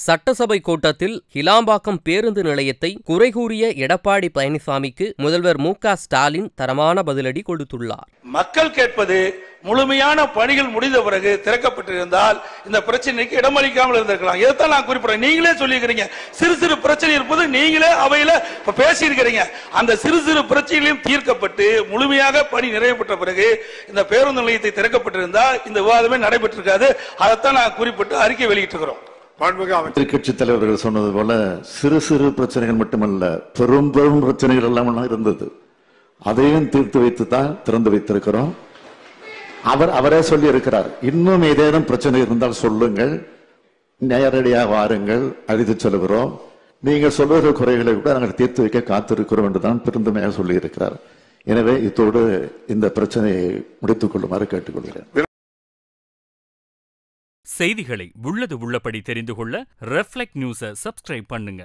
சட்டசபை கூட்டத்தில் கிளாம்பாக்கம் பேருந்து நிலையத்தை குறை கூறிய எடப்பாடி பழனிசாமிக்கு முதல்வர் மு.க.ஸ்டாலின் தரமான பதிலடி கொடுத்துள்ளார். மக்கள் கேட்பது முழுமையான பணிகள் முடிந்த பிறகு திறக்கப்பட்டிருந்தால் இந்த பிரச்சனைக்கு இடமளிக்காமல் இருந்திருக்கலாம். இதைத்தான் நான் குறிப்பிடுறேன். நீங்களே சொல்லியிருக்கிறீங்க, சிறு சிறு பிரச்சனை இருப்பது நீங்களே அவையில பேசியிருக்கிறீங்க. அந்த சிறு சிறு பிரச்சனைகளையும் தீர்க்கப்பட்டு முழுமையாக பணி நிறைவு பெற்ற பிறகு இந்த பேருந்து நிலையத்தை திறக்கப்பட்டிருந்தால் இந்த விவாதமே நடைபெற்றிருக்காது. அதைத்தான் நான் குறிப்பிட்டு அறிக்கை வெளியிட்டிருக்கிறோம். எதிர்கட்சி தலைவர்கள் சொன்னது போல சிறு சிறு பிரச்சனைகள் மட்டுமல்ல, பெரும் பெரும் பிரச்சனைகள் எல்லாம் இருந்தது. அதையும் தீர்த்து வைத்து தான் திறந்து வைத்திருக்கிறோம். அவரே சொல்லி இருக்கிறார், இன்னும் ஏதேனும் பிரச்சனை இருந்தால் சொல்லுங்கள், நேரடியாக வாருங்கள், அழைத்து செல்கிறோம். நீங்கள் சொல்லுகிற குறைகளை கூட நாங்கள் தீர்த்து வைக்க காத்திருக்கிறோம் என்றுதான் பெருந்தமையாக சொல்லி இருக்கிறார். எனவே இத்தோடு இந்த பிரச்சனையை முடித்துக் கொள்ளுமாறு கேட்டுக்கொள்கிறேன். செய்திகளை உள்ளது உள்ளபடி தெரிந்து கொள்ள ரெஃப்ளெக்ட் நியூஸை சப்ஸ்கிரைப் பண்ணுங்க.